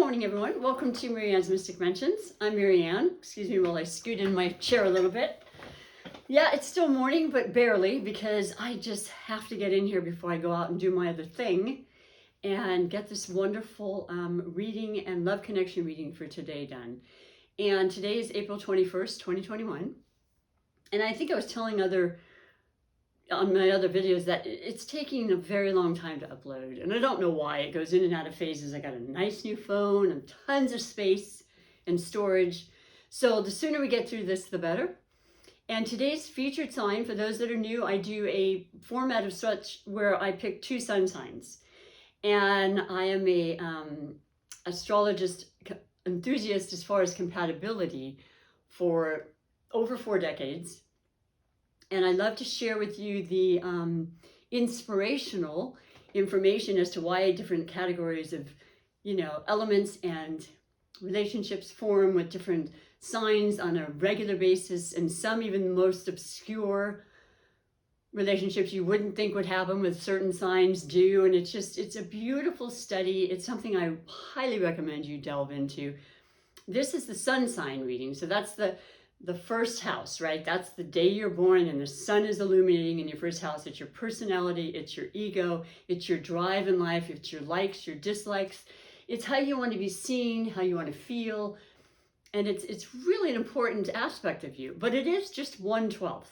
morning, everyone. Welcome to MaryAnne's Mystic Mentions. I'm MaryAnne. Excuse me while I scoot in my chair a little bit. Yeah, it's still morning, but barely, because I just have to get in here before I go out and do my other thing and get this wonderful reading and love connection reading for today done. And today is April 21st, 2021. And I think I was telling on my other videos that it's taking a very long time to upload, and I don't know why. It goes in and out of phases. I got a nice new phone and tons of space and storage, so the sooner we get through this, the better. And today's featured sign, for those that are new, I do a format of such where I pick two sun signs, and I am a astrologist enthusiast as far as compatibility for over 4 decades. And I love to share with you the inspirational information as to why different categories of, elements and relationships form with different signs on a regular basis, and some even the most obscure relationships you wouldn't think would happen with certain signs do. And it's a beautiful study. It's something I highly recommend you delve into. This is the sun sign reading. So that's the first house, right? That's the day you're born and the sun is illuminating in your first house. It's your personality, it's your ego, it's your drive in life, it's your likes, your dislikes. It's how you want to be seen, how you want to feel. And it's really an important aspect of you, but it is just 1/12.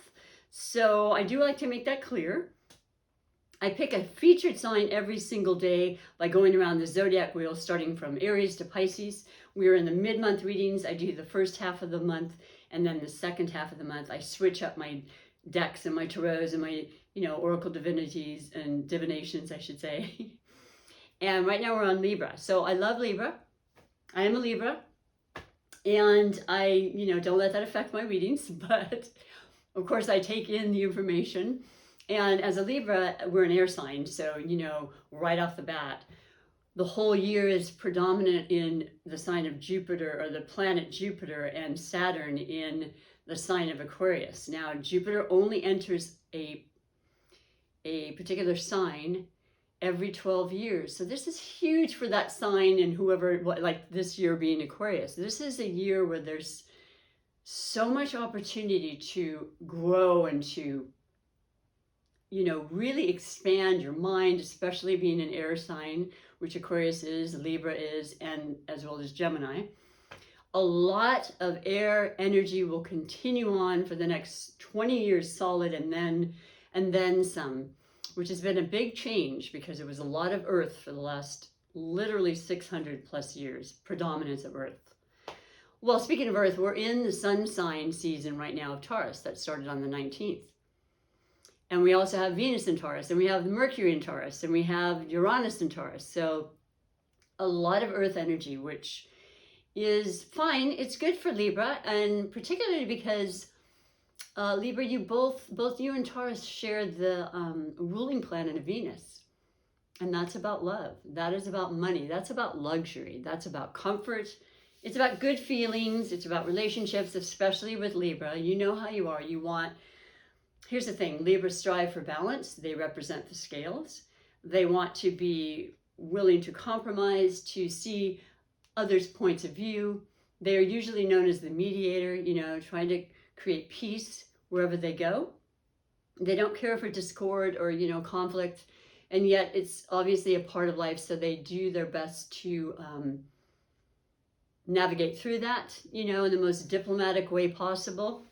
So I do like to make that clear. I pick a featured sign every single day by going around the zodiac wheel, starting from Aries to Pisces. We're in the mid-month readings. I do the first half of the month, and then the second half of the month, I switch up my decks and my tarots and my, oracle divinities and divinations, I should say. And right now we're on Libra. So I love Libra. I am a Libra. And I, don't let that affect my readings. But of course, I take in the information. And as a Libra, we're an air sign. So, right off the bat, the whole year is predominant in the sign of Jupiter, or the planet Jupiter, and Saturn in the sign of Aquarius. Now, Jupiter only enters a particular sign every 12 years. So this is huge for that sign and whoever, like this year being Aquarius. This is a year where there's so much opportunity to grow and to really expand your mind, especially being an air sign, which Aquarius is, Libra is, and as well as Gemini. A lot of air energy will continue on for the next 20 years solid, and then some, which has been a big change because it was a lot of Earth for the last literally 600 plus years, predominance of Earth. Well, speaking of Earth, we're in the sun sign season right now of Taurus that started on the 19th. And we also have Venus in Taurus, and we have Mercury in Taurus, and we have Uranus in Taurus. So a lot of Earth energy, which is fine. It's good for Libra, and particularly because Libra, you both you and Taurus share the ruling planet of Venus. And that's about love. That is about money. That's about luxury. That's about comfort. It's about good feelings. It's about relationships, especially with Libra. You know how you are. Here's the thing, Libras strive for balance. They represent the scales. They want to be willing to compromise, to see others' points of view. They are usually known as the mediator, trying to create peace wherever they go. They don't care for discord or, conflict, and yet it's obviously a part of life, so they do their best to navigate through that, in the most diplomatic way possible.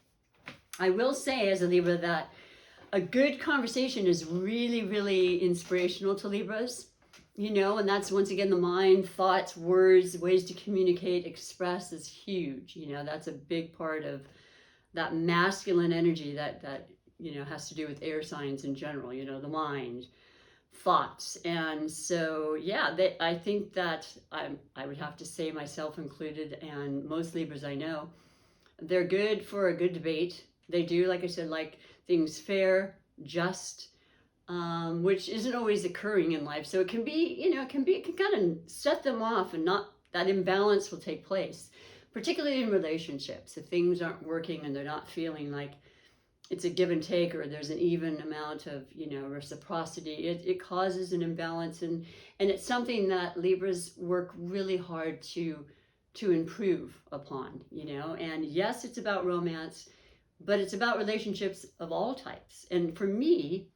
I will say as a Libra that a good conversation is really, really inspirational to Libras, and that's once again the mind, thoughts, words, ways to communicate, express is huge. That's a big part of that masculine energy that has to do with air signs in general, the mind, thoughts. And so, I think that I would have to say, myself included, and most Libras I know, they're good for a good debate. They do, like I said, like things fair, just, which isn't always occurring in life. So it can be, it can kind of set them off, and not that imbalance will take place, particularly in relationships. If things aren't working and they're not feeling like it's a give and take, or there's an even amount of, you know, reciprocity. It causes an imbalance, and it's something that Libras work really hard to improve upon, you know. And yes, it's about romance, but it's about relationships of all types. And for me,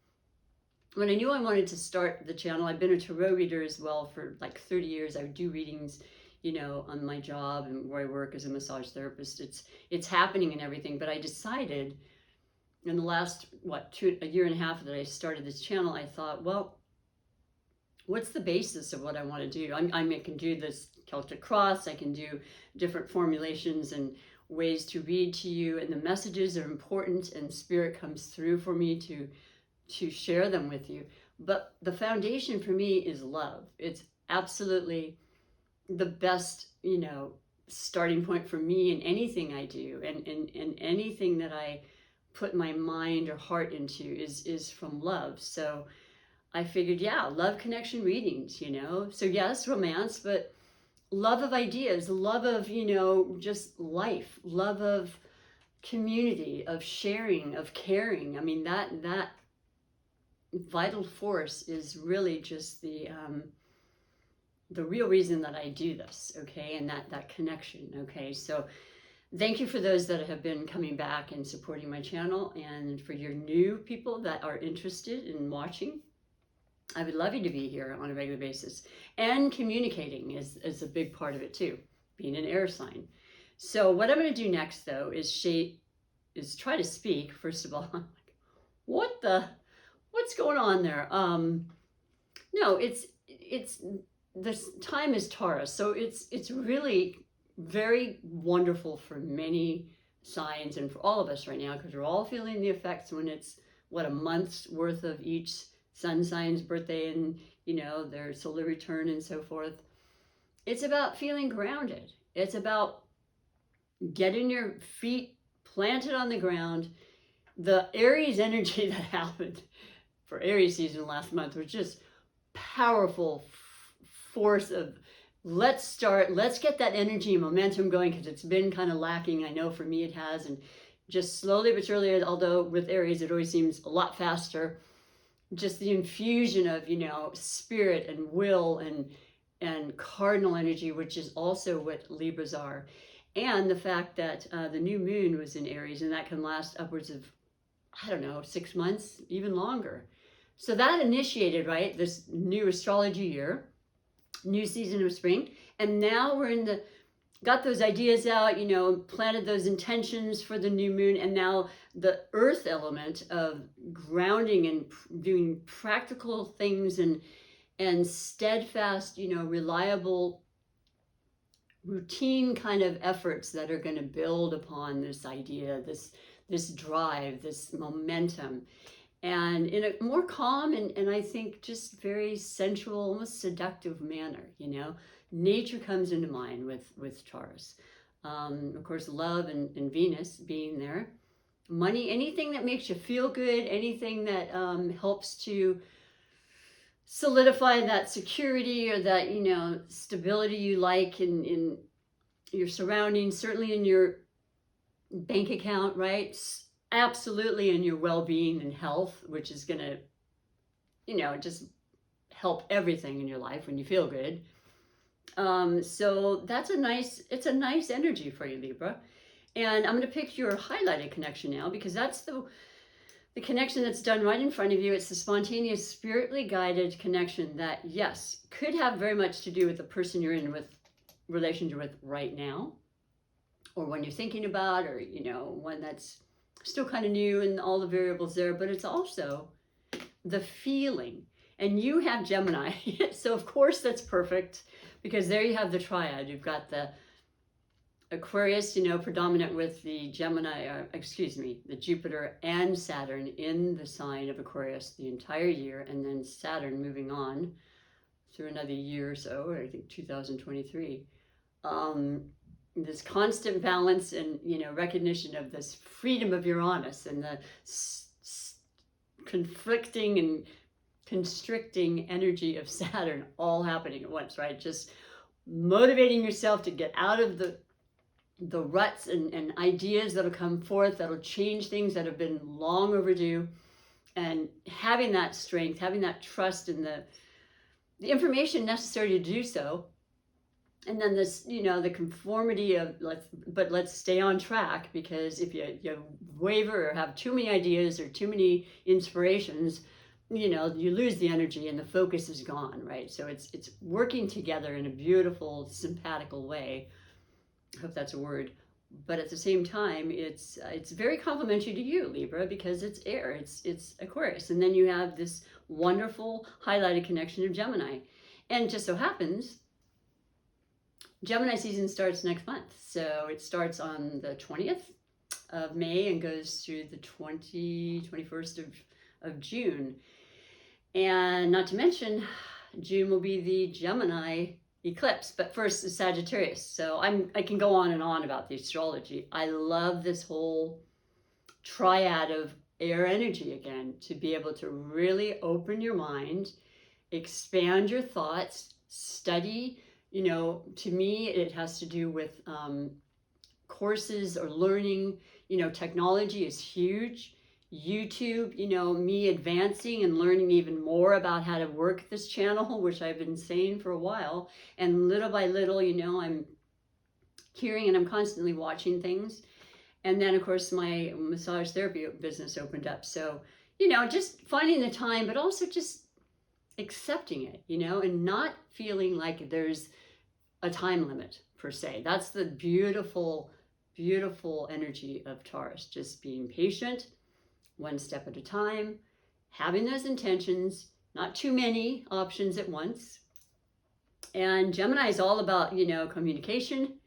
when I knew I wanted to start the channel, I've been a tarot reader as well for like 30 years. I would do readings, you know, on my job and where I work as a massage therapist. It's happening and everything. But I decided in the last, a year and a half that I started this channel, I thought, well, what's the basis of what I want to do? I can do this Celtic cross. I can do different formulations and ways to read to you. And the messages are important, and spirit comes through for me to share them with you. But the foundation for me is love. It's absolutely the best, you know, starting point for me in anything I do, and anything that I put my mind or heart into is from love. So I figured, yeah, love connection readings, you know. So yes, romance, but love of ideas, love of, you know, just life, love of community, of sharing, of caring. I mean, that vital force is really just the real reason that I do this, okay, and that connection, okay. So thank you for those that have been coming back and supporting my channel, and for your new people that are interested in watching. I would love you to be here on a regular basis, and communicating is a big part of it too, being an air sign. So what I'm going to do next, though, is try to speak. First of all, I'm like, what's going on there? No, it's this time is Taurus, so it's really very wonderful for many signs and for all of us right now, because we're all feeling the effects when it's a month's worth of each sun sign's birthday and, you know, their solar return and so forth. It's about feeling grounded. It's about getting your feet planted on the ground. The Aries energy that happened for Aries season last month was just powerful force of let's get that energy and momentum going, because it's been kind of lacking. I know for me it has, and just slowly but surely, although with Aries it always seems a lot faster, just the infusion of, you know, spirit and will and cardinal energy, which is also what Libras are. And the fact that the new moon was in Aries, and that can last upwards of, I don't know, 6 months, even longer. So that initiated, right, this new astrology year, new season of spring. And now we're got those ideas out, you know, planted those intentions for the new moon. And now the earth element of grounding and doing practical things and steadfast, you know, reliable, routine kind of efforts that are going to build upon this idea, this drive, this momentum, and in a more calm and I think just very sensual, almost seductive manner. You know, nature comes into mind with Taurus. Of course, love and Venus being there. Money, anything that makes you feel good, anything that helps to solidify that security or that, you know, stability you like in your surroundings, certainly in your bank account, right? Absolutely in your well-being and health, which is going to, you know, just help everything in your life when you feel good. So that's it's a nice energy for you, Libra. And I'm going to pick your highlighted connection now, because that's the connection that's done right in front of you. It's the spontaneous, spiritly guided connection that, yes, could have very much to do with the person you're in with relationship with right now, or when you're thinking about, or, you know, one that's still kind of new and all the variables there. But it's also the feeling. And you have Gemini, so of course that's perfect, because there you have the triad. You've got the Aquarius, you know, predominant with the the Jupiter and Saturn in the sign of Aquarius the entire year, and then Saturn moving on through another year or so, I think 2023. This constant balance and, you know, recognition of this freedom of Uranus and the conflicting and constricting energy of Saturn all happening at once, right? Just motivating yourself to get out of the the ruts and ideas that'll come forth that'll change things that have been long overdue, and having that strength, having that trust in the information necessary to do so. And then this, you know, the conformity of let's stay on track, because if you waver or have too many ideas or too many inspirations, you know, you lose the energy and the focus is gone, right? So it's working together in a beautiful, sympathical way. I hope that's a word. But at the same time, it's very complementary to you, Libra, because it's air, it's Aquarius. And then you have this wonderful highlighted connection of Gemini. And just so happens, Gemini season starts next month. So it starts on the 20th of May and goes through the 21st of June. And not to mention, June will be the Gemini eclipse, but first is Sagittarius. So I can go on and on about the astrology. I love this whole triad of air energy again, to be able to really open your mind, expand your thoughts, study. You know, to me, it has to do with courses or learning. You know, technology is huge. YouTube, you know, me advancing and learning even more about how to work this channel, which I've been saying for a while. And little by little, you know, I'm hearing and I'm constantly watching things. And then, of course, my massage therapy business opened up. So, you know, just finding the time, but also just accepting it, you know, and not feeling like there's a time limit per se. That's the beautiful, beautiful energy of Taurus. Just being patient, one step at a time, having those intentions, not too many options at once. And Gemini is all about, you know, communication.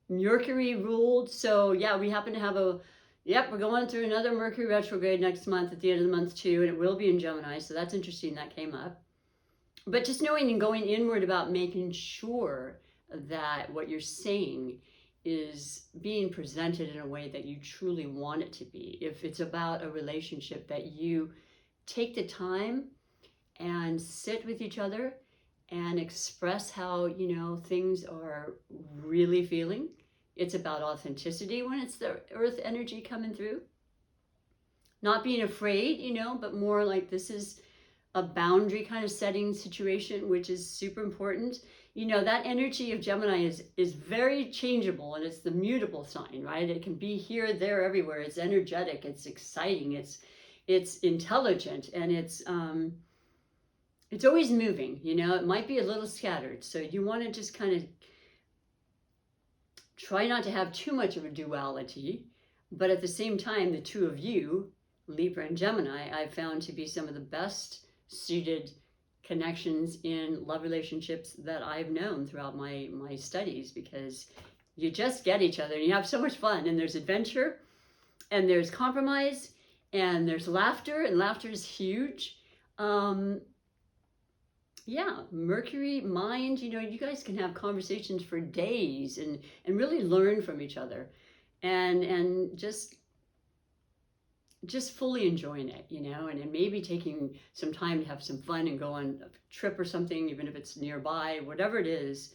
Mercury ruled. So yeah, we happen to have we're going through another Mercury retrograde next month at the end of the month too, and it will be in Gemini. So that's interesting, that came up. But just knowing and going inward about making sure that what you're saying is being presented in a way that you truly want it to be. If it's about a relationship, that you take the time and sit with each other and express how, you know, things are really feeling. It's about authenticity when it's the earth energy coming through. Not being afraid, you know, but more like this is a boundary kind of setting situation, which is super important. You know, that energy of Gemini is very changeable, and it's the mutable sign, right? It can be here, there, everywhere. It's energetic, it's exciting, it's intelligent, and it's always moving, you know. It might be a little scattered. So you want to just kind of try not to have too much of a duality, but at the same time, the two of you, Libra and Gemini, I've found to be some of the best suited connections in love relationships that I've known throughout my studies, because you just get each other and you have so much fun, and there's adventure and there's compromise and there's laughter, and laughter is huge. Yeah, Mercury, mind, you know, you guys can have conversations for days and really learn from each other, and just fully enjoying it, you know, and maybe taking some time to have some fun and go on a trip or something, even if it's nearby, whatever it is.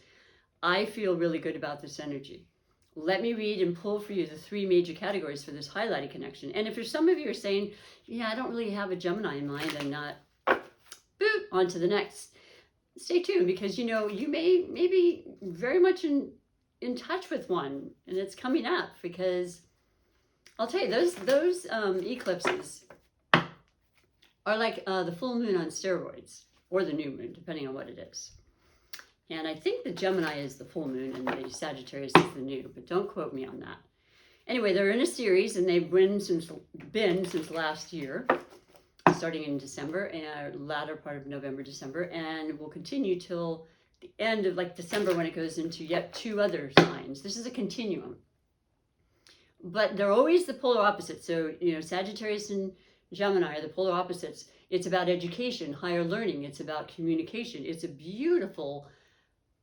I feel really good about this energy. Let me read and pull for you the 3 major categories for this highlighted connection. And if there's some of you are saying, yeah, I don't really have a Gemini in mind, and not, boop, on to the next. Stay tuned, because, you know, you may be very much in touch with one, and it's coming up, because I'll tell you, those eclipses are like the full moon on steroids, or the new moon, depending on what it is. And I think the Gemini is the full moon and the Sagittarius is the new, but don't quote me on that. Anyway, they're in a series, and they've been since last year, starting in December and latter part of November, December, and will continue till the end of like December, when it goes into yet 2 other signs. This is a continuum. But they're always the polar opposites. So, you know, Sagittarius and Gemini are the polar opposites. It's about education, higher learning. It's about communication. It's a beautiful,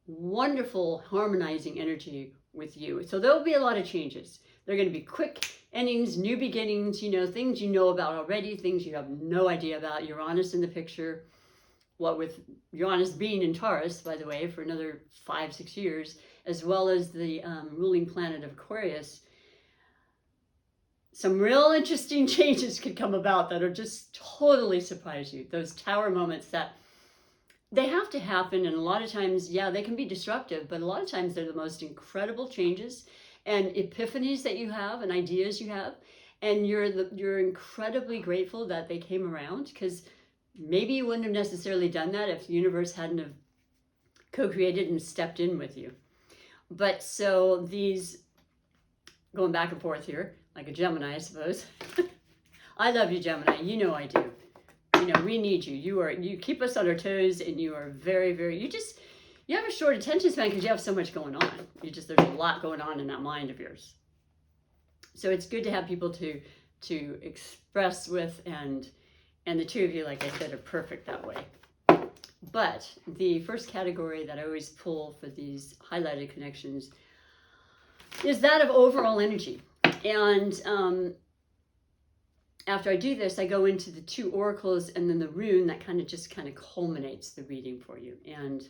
wonderful, harmonizing energy with you. So there'll be a lot of changes. They're going to be quick endings, new beginnings, you know, things you know about already, things you have no idea about. Uranus in the picture. What with Uranus being in Taurus, by the way, for another 5-6 years, as well as the ruling planet of Aquarius, some real interesting changes could come about that are just totally surprise you. Those tower moments that they have to happen, and a lot of times, yeah, they can be disruptive, but a lot of times they're the most incredible changes and epiphanies that you have and ideas you have, and you're incredibly grateful that they came around, because maybe you wouldn't have necessarily done that if the universe hadn't have co-created and stepped in with you. But so these, going back and forth here, like a Gemini, I suppose. I love you, Gemini. You know I do. You know, we need you. You keep us on our toes, and you are very, very, you have a short attention span because you have so much going on. There's a lot going on in that mind of yours. So it's good to have people to express with, and the two of you, like I said, are perfect that way. But the first category that I always pull for these highlighted connections is that of overall energy. And after I do this, I go into the 2 oracles and then the rune that kind of culminates the reading for you. And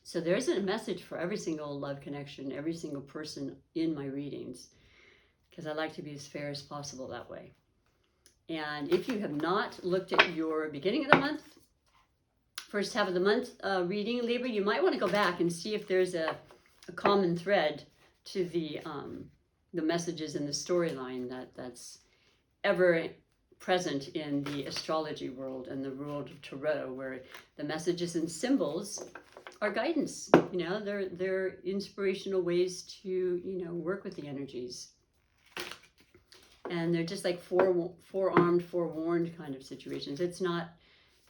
so there isn't a message for every single love connection, every single person in my readings, because I like to be as fair as possible that way. And if you have not looked at your beginning of the month, first half of the month reading, Libra, you might want to go back and see if there's a common thread to the messages in the storyline that's ever present in the astrology world and the world of tarot, where the messages and symbols are guidance. You know, they're inspirational ways to, work with the energies. And they're just like forearmed, forewarned kind of situations. It's not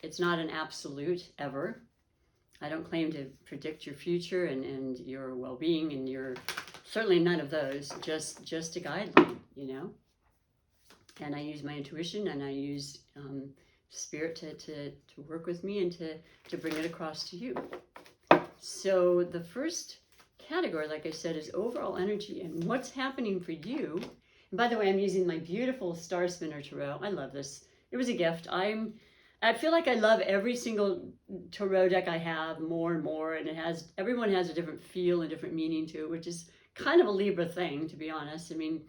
an absolute ever. I don't claim to predict your future and your well-being, and your certainly none of those, just a guideline, And I use my intuition, and I use spirit to work with me and to bring it across to you. So the first category, like I said, is overall energy and what's happening for you. And by the way, I'm using my beautiful Star Spinner Tarot. I love this. It was a gift. I feel like I love every single tarot deck I have more and more, and everyone has a different feel and different meaning to it, which is kind of a Libra thing, to be honest. I mean,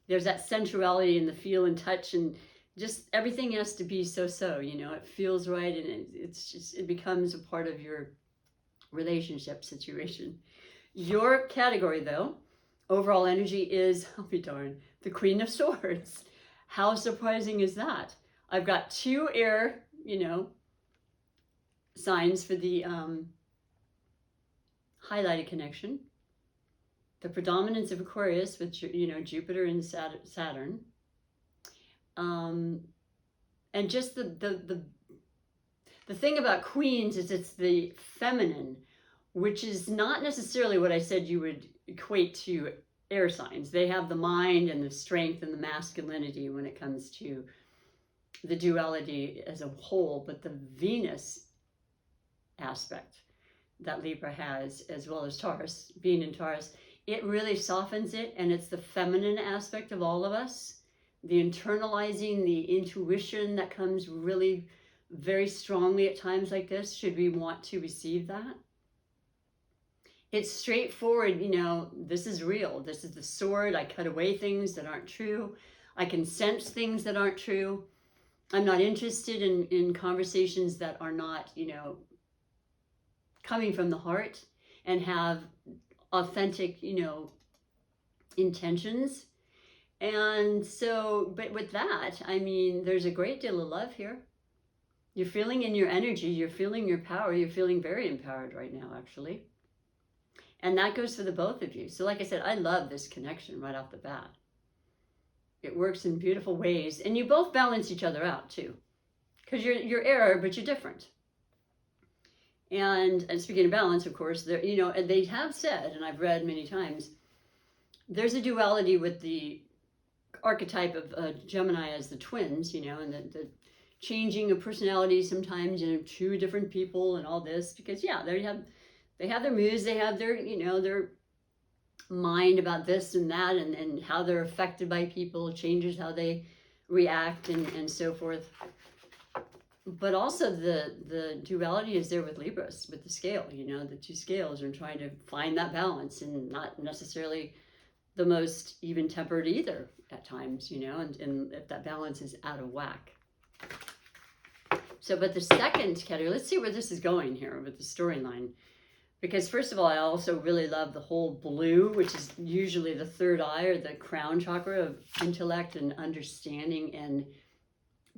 there's that sensuality in the feel and touch, and just everything has to be so, it feels right, and it becomes a part of your relationship situation. Your category, though, overall energy, is, I'll be darned, the Queen of Swords. How surprising is that? I've got 2 air, signs for the highlighted connection. The predominance of Aquarius with, Jupiter and Saturn. And just the thing about queens is it's the feminine, which is not necessarily what I said you would equate to air signs. They have the mind and the strength and the masculinity when it comes to the duality as a whole, but the Venus aspect that Libra has, as well as Taurus, being in Taurus, it really softens it, and it's the feminine aspect of all of us, the internalizing, the intuition that comes really very strongly at times like this, should we want to receive that. It's straightforward, this is real. This is the sword. I cut away things that aren't true. I can sense things that aren't true. I'm not interested in conversations that are not, coming from the heart and have authentic, intentions. And so, but with that, I mean, there's a great deal of love here. You're feeling in your energy, you're feeling your power, you're feeling very empowered right now, actually. And that goes for the both of you. So like I said, I love this connection right off the bat. It works in beautiful ways, and you both balance each other out too, because you're air, but you're different. And speaking of balance, of course, there, they have said, and I've read many times, there's a duality with the archetype of Gemini as the twins, and the changing of personality sometimes, 2 different people and all this, because they have their moods, they have their, their mind about this and that, and how they're affected by people, changes how they react and so forth. but also the duality is there with Libras, with the scale, you know, the two scales are trying to find that balance, and not necessarily the most even tempered either at times, you know, and if that balance is out of whack. So, but the second category, let's see where this is going here with the storyline. Because first of all, I also really love the whole blue, which is usually the third eye or the crown chakra of intellect and understanding and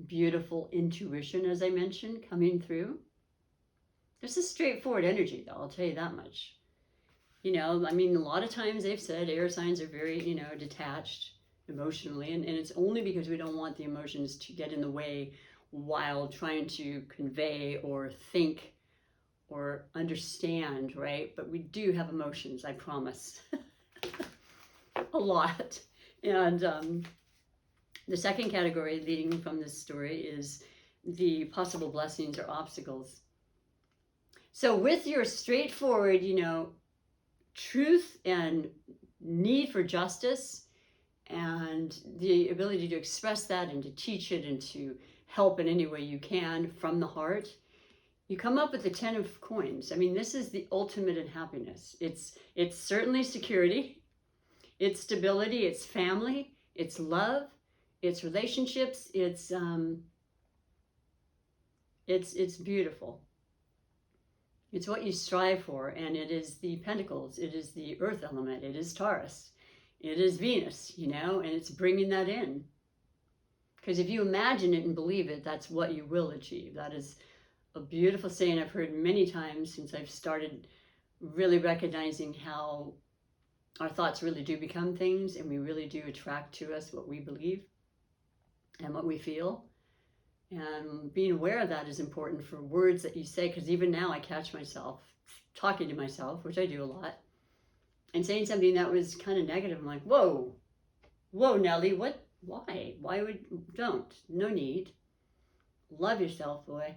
beautiful intuition, as I mentioned, coming through. There's a straightforward energy, though, I'll tell you that much. You know, I mean, a lot of times they've said air signs are very, you know, detached emotionally, and it's only because we don't want the emotions to get in the way while trying to convey or think or understand, right? But we do have emotions, I promise. A lot. And the second category leading from this story is the possible blessings or obstacles. So with your straightforward, you know, truth and need for justice and the ability to express that and to teach it and to help in any way you can from the heart, you come up with the 10 of coins. I mean, this is the ultimate in happiness. It's certainly security, it's stability, it's family, it's love, it's relationships, it's beautiful. It's what you strive for, and it is the pentacles, it is the earth element, it is Taurus, it is Venus, you know, and it's bringing that in. Because if you imagine it and believe it, that's what you will achieve. That is a beautiful saying I've heard many times since I've started really recognizing how our thoughts really do become things, and we really do attract to us what we believe and what we feel. And being aware of that is important for words that you say, because even now I catch myself talking to myself, which I do a lot, and saying something that was kind of negative. I'm like, whoa, Nellie, what? Why don't? No need. Love yourself, boy.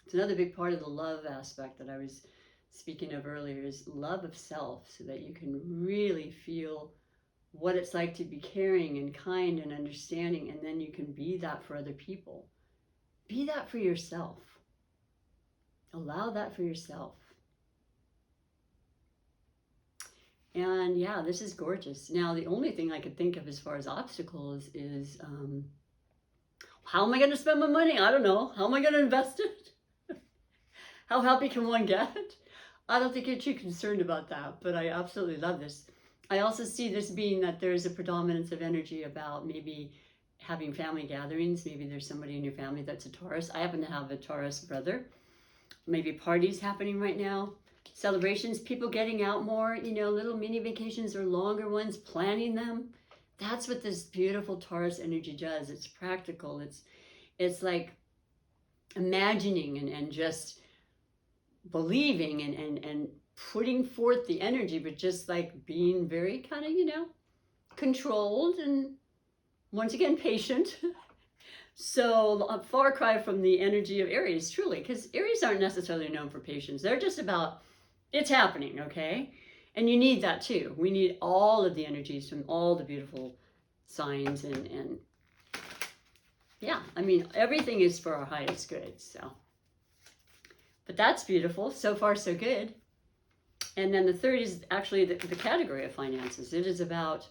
It's another big part of the love aspect that I was speaking of earlier, is love of self, so that you can really feel what it's like to be caring and kind and understanding, and then you can be that for other people. Be that for yourself. Allow that for yourself. And yeah, this is gorgeous. Now, the only thing I could think of as far as obstacles is, how am I going to spend my money? I don't know. How am I going to invest it? How happy can one get? I don't think you're too concerned about that, but I absolutely love this. I also see this being that there's a predominance of energy about maybe having family gatherings. Maybe there's somebody in your family that's a Taurus. I happen to have a Taurus brother. Maybe parties happening right now. Celebrations, people getting out more, you know, little mini vacations or longer ones, planning them. That's what this beautiful Taurus energy does. It's practical. It's like imagining and just believing and putting forth the energy, but just like being very kind of, you know, controlled and once again patient. So a far cry from the energy of Aries, truly, because Aries aren't necessarily known for patience. They're just about, it's happening, okay? And you need that too. We need all of the energies from all the beautiful signs, and yeah, I mean, everything is for our highest good, so. But that's beautiful. So far, so good. And then the third is actually the category of finances. It is about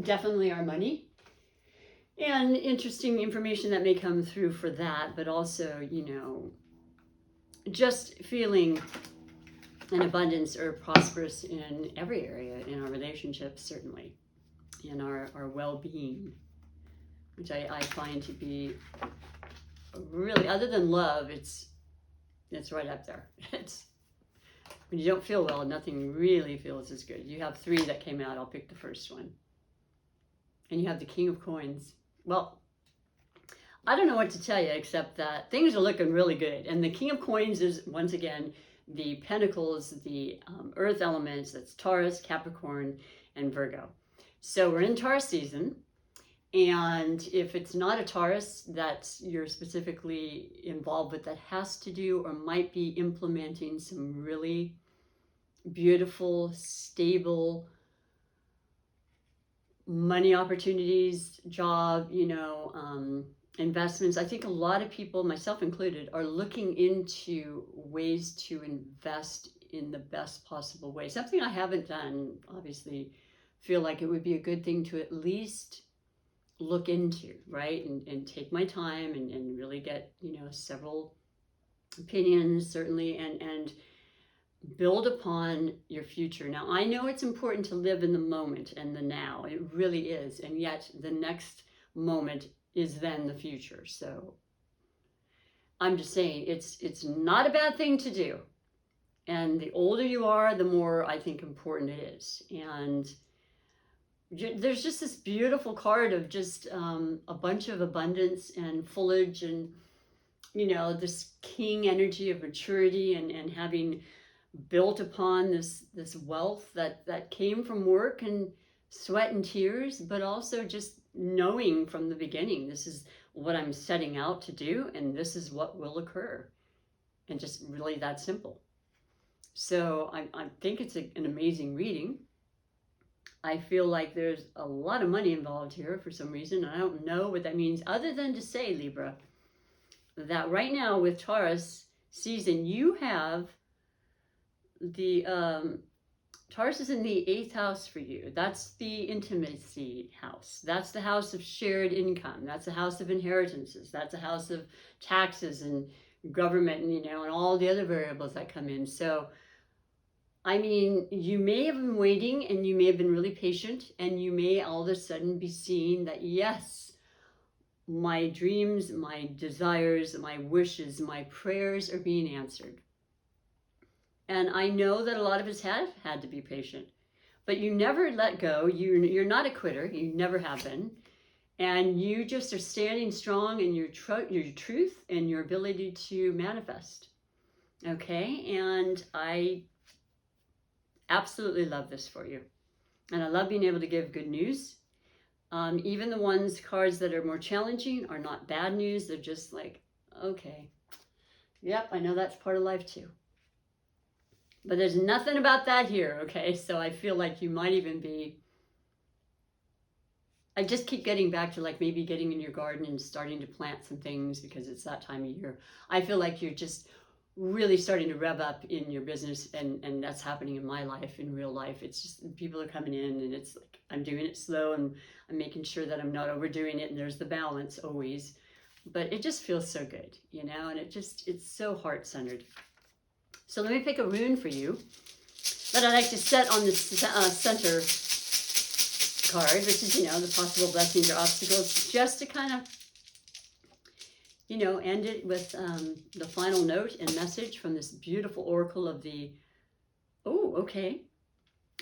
definitely our money and interesting information that may come through for that, but also, you know, just feeling an abundance or prosperous in every area, in our relationships, certainly, in our well-being, which I find to be really, other than love, it's right up there. It's when you don't feel well, nothing really feels as good. You have three that came out. I'll pick the first one. And you have the King of Coins. Well, I don't know what to tell you except that things are looking really good. And the King of Coins is, once again, the Pentacles, the Earth elements. That's Taurus, Capricorn, and Virgo. So we're in Taurus season. And if it's not a Taurus that you're specifically involved with, that has to do or might be implementing some really beautiful, stable money opportunities, job, you know, investments. I think a lot of people, myself included, are looking into ways to invest in the best possible way. Something I haven't done, obviously, feel like it would be a good thing to at least look into, right? And take my time and really get, several opinions, certainly, and build upon your future. Now, I know it's important to live in the moment and the now. It really is. And yet the next moment is then the future. So I'm just saying it's not a bad thing to do. And the older you are, the more I think important it is. And there's just this beautiful card of just a bunch of abundance and foliage and, this king energy of maturity and having built upon this wealth that came from work and sweat and tears, but also just knowing from the beginning, this is what I'm setting out to do, and this is what will occur. And just really that simple. So I think it's an amazing reading. I feel like there's a lot of money involved here for some reason. I don't know what that means, other than to say, Libra, that right now with Taurus season, you have the Taurus is in the 8th house for you. That's the intimacy house. That's the house of shared income. That's the house of inheritances. That's the house of taxes and government and, and all the other variables that come in. So, I mean, you may have been waiting and you may have been really patient, and you may all of a sudden be seeing that, yes, my dreams, my desires, my wishes, my prayers are being answered. And I know that a lot of us have had to be patient, but you never let go. You're not a quitter. You never have been. And you just are standing strong in your truth and your ability to manifest. Okay? And I absolutely love this for you. And I love being able to give good news. Even the cards that are more challenging are not bad news. They're just like, okay, yep, I know that's part of life too. But there's nothing about that here, okay? So I feel like you might even be, I just keep getting back to like maybe getting in your garden and starting to plant some things because it's that time of year. I feel like you're just really starting to rev up in your business, and that's happening in my life, in real life. It's just people are coming in, and it's like I'm doing it slow, and I'm making sure that I'm not overdoing it, and there's the balance always. But it just feels so good, and it's so heart-centered. So let me pick a rune for you that I like to set on the center card, which is, the possible blessings or obstacles, just to kind of, end it with the final note and message from this beautiful oracle of the, okay.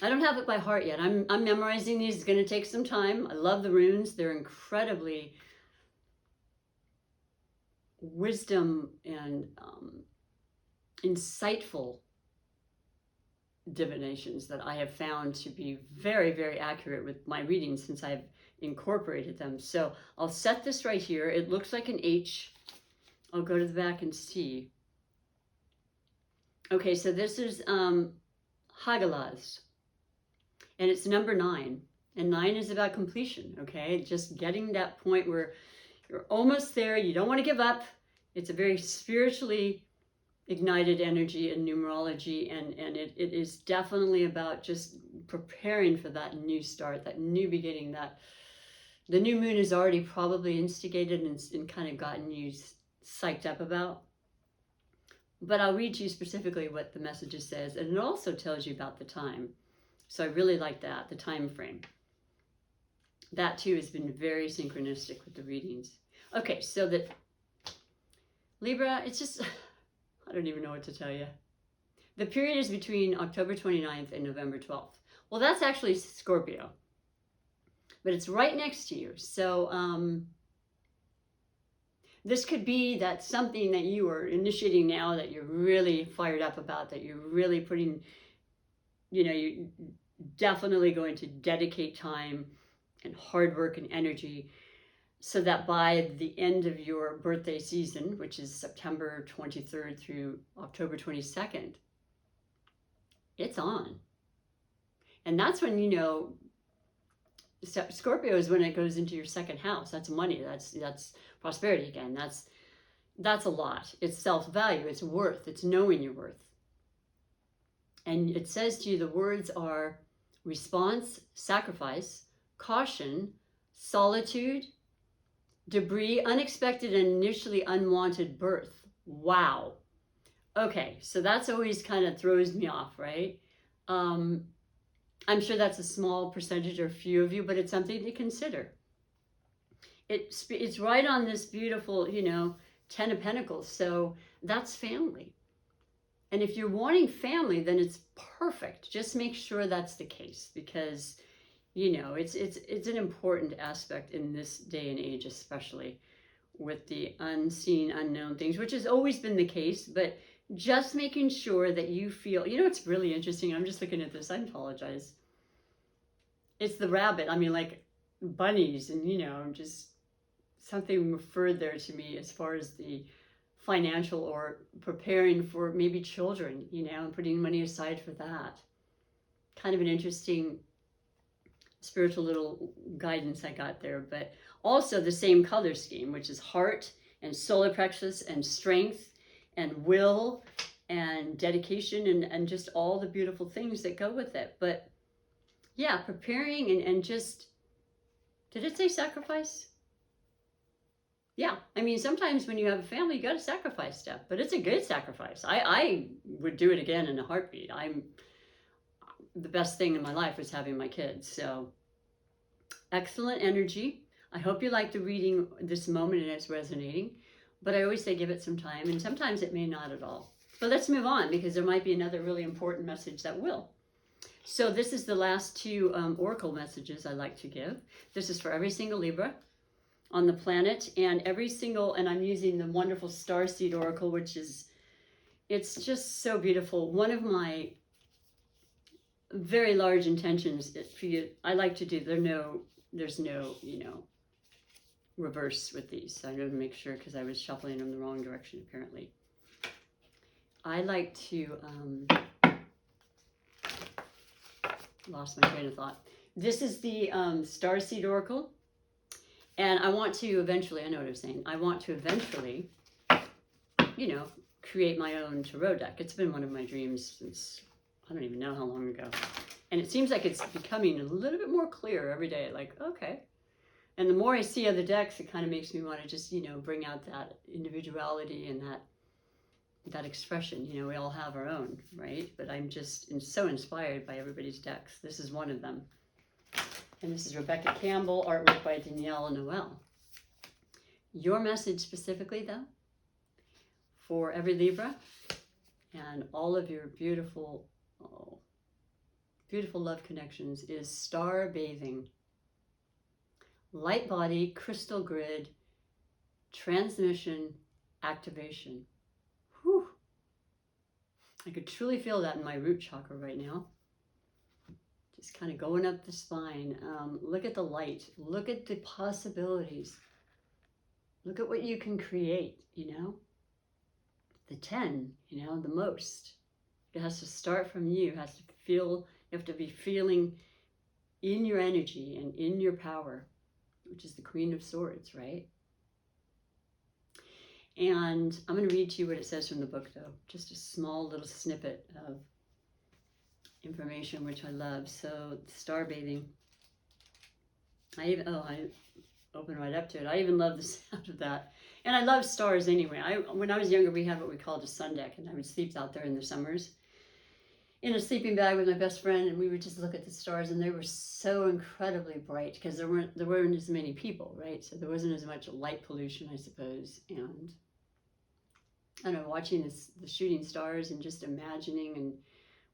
I don't have it by heart yet. I'm memorizing these. It's going to take some time. I love the runes. They're incredibly wisdom and insightful divinations that I have found to be very, very accurate with my readings since I've incorporated them. So I'll set this right here. It looks like an H. I'll go to the back and see. Okay, so this is Hagalaz, and it's number 9. And 9 is about completion, okay? Just getting that point where you're almost there. You don't want to give up. It's a very spiritually ignited energy in numerology, and it is definitely about just preparing for that new start, that new beginning, that the new moon has already probably instigated and kind of gotten you psyched up about. But I'll read you specifically what the message says, and it also tells you about the time. So I really like that, the time frame. That too has been very synchronistic with the readings. Okay, so that Libra, it's just, I don't even know what to tell you. The period is between October 29th and November 12th. Well, that's actually Scorpio, but it's right next to you. So this could be that something that you are initiating now that you're really fired up about, that you're really putting, you're definitely going to dedicate time and hard work and energy, so that by the end of your birthday season, which is September 23rd through October 22nd, it's on. And that's when, Scorpio is when it goes into your second house. That's money. That's prosperity again. That's a lot. It's self-value. It's worth. It's knowing your worth. And it says to you, the words are response, sacrifice, caution, solitude, debris, unexpected and initially unwanted birth. Wow. Okay, so that's always kind of throws me off, right? I'm sure that's a small percentage or few of you, but it's something to consider. It's right on this beautiful, 10 of Pentacles. So that's family. And if you're wanting family, then it's perfect. Just make sure that's the case, because, it's an important aspect in this day and age, especially with the unseen, unknown things, which has always been the case, but just making sure that you feel, it's really interesting. I'm just looking at this. I apologize. It's the rabbit. I mean, like bunnies and, just something referred there to me as far as the financial or preparing for maybe children, and putting money aside for that. Kind of an interesting spiritual little guidance I got there, but also the same color scheme, which is heart and solar plexus and strength and will and dedication and just all the beautiful things that go with it. But yeah, preparing and just, did it say sacrifice? Yeah, I mean, sometimes when you have a family, you got to sacrifice stuff, but it's a good sacrifice. I would do it again in a heartbeat. The best thing in my life was having my kids. So excellent energy. I hope you like the reading this moment and it's resonating, but I always say give it some time, and sometimes it may not at all. But let's move on, because there might be another really important message that will. So this is the last two oracle messages I like to give. This is for every single Libra on the planet, and I'm using the wonderful Starseed Oracle, which is, it's just so beautiful. One of my very large intentions for you, I like to do, there's no, reverse with these. So I need to make sure, because I was shuffling them the wrong direction apparently. I like to, lost my train of thought. This is the Starseed Oracle. And I want to eventually, I know what I'm saying, I want to eventually, create my own tarot deck. It's been one of my dreams since, I don't even know how long ago. And it seems like it's becoming a little bit more clear every day, like, okay. And the more I see other decks, it kind of makes me want to just, bring out that individuality and that expression. We all have our own, right? But I'm just so inspired by everybody's decks. This is one of them. And this is Rebecca Campbell, artwork by Danielle Noel. Your message specifically, though, for every Libra and all of your beautiful, beautiful love connections is star bathing. Light body, crystal grid, transmission, activation. Whew. I could truly feel that in my root chakra right now. Just kind of going up the spine. Look at the light. Look at the possibilities. Look at what you can create, The 10, the most. It has to start from you. It has to feel, you have to be feeling in your energy and in your power, which is the Queen of Swords, right? And I'm going to read to you what it says from the book, though. Just a small little snippet of information, which I love. So, star bathing. I open right up to it. I even love the sound of that. And I love stars anyway. When I was younger, we had what we called a sun deck, and I would sleep out there in the summers in a sleeping bag with my best friend, and we would just look at the stars, and they were so incredibly bright because there weren't as many people, right? So there wasn't as much light pollution, I suppose. And I don't know, watching the shooting stars and just imagining and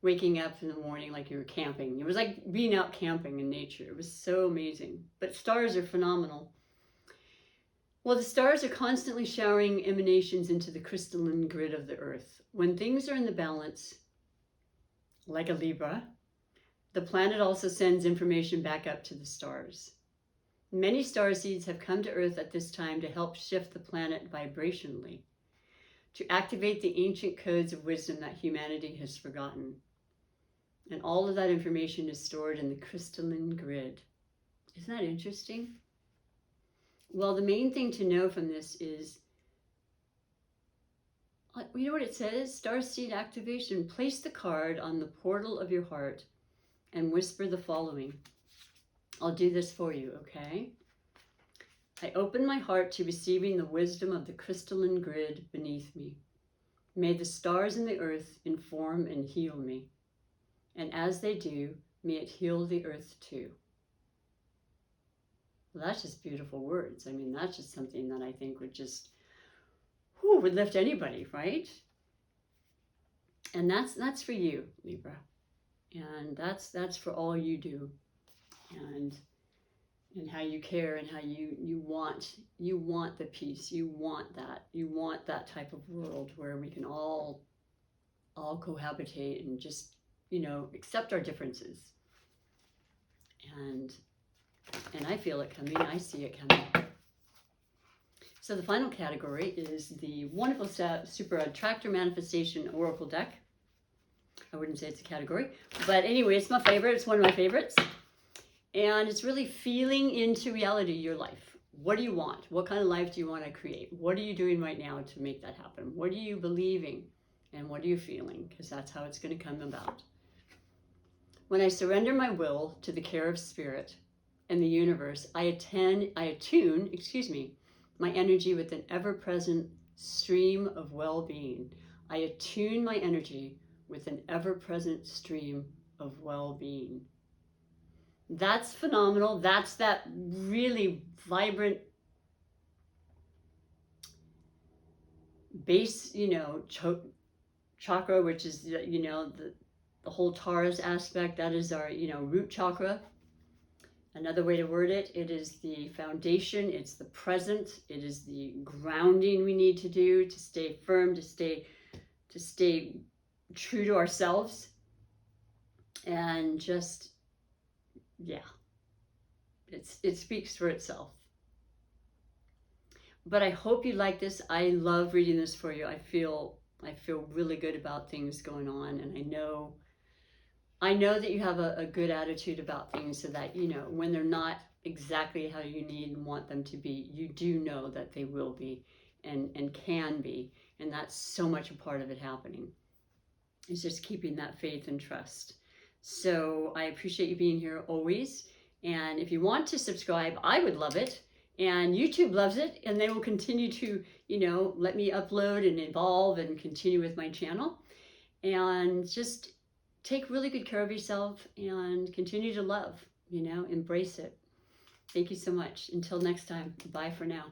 waking up in the morning like you were camping. It was like being out camping in nature. It was so amazing. But stars are phenomenal. Well, the stars are constantly showering emanations into the crystalline grid of the earth. When things are in the balance, like a Libra, the planet also sends information back up to the stars. Many star seeds have come to Earth at this time to help shift the planet vibrationally, to activate the ancient codes of wisdom that humanity has forgotten. And all of that information is stored in the crystalline grid. Isn't that interesting? Well, the main thing to know from this is, you know what it says? Starseed activation. Place the card on the portal of your heart and whisper the following. I'll do this for you, okay? I open my heart to receiving the wisdom of the crystalline grid beneath me. May the stars and the earth inform and heal me. And as they do, may it heal the earth too. Well, that's just beautiful words. I mean, that's just something that I think would just, would lift anybody, right? And that's for you, Libra. And that's for all you do. And how you care, and how you want the peace. You want that type of world where we can all cohabitate and just, accept our differences. And I feel it coming. I see it coming. So the final category is the wonderful Super Attractor Manifestation Oracle deck. I wouldn't say it's a category, but anyway, it's my favorite. It's one of my favorites. And it's really feeling into reality your life. What do you want? What kind of life do you want to create? What are you doing right now to make that happen? What are you believing? And what are you feeling? Because that's how it's going to come about. When I surrender my will to the care of spirit and the universe, I attune my energy with an ever-present stream of well-being. I attune my energy with an ever-present stream of well-being. That's phenomenal. That's that really vibrant base, chakra, which is, the whole Taurus aspect. That is our, root chakra. Another way to word it, it is the foundation. It's the present. It is the grounding we need to do to stay firm, to stay true to ourselves. And just, yeah, it speaks for itself. But I hope you like this. I love reading this for you. I feel really good about things going on, and I know that you have a good attitude about things, so that, when they're not exactly how you need and want them to be, you do know that they will be and can be. And that's so much a part of it happening. It's just keeping that faith and trust. So I appreciate you being here always. And if you want to subscribe, I would love it. And YouTube loves it. And they will continue to, let me upload and evolve and continue with my channel. And just take really good care of yourself and continue to love, embrace it. Thank you so much. Until next time, bye for now.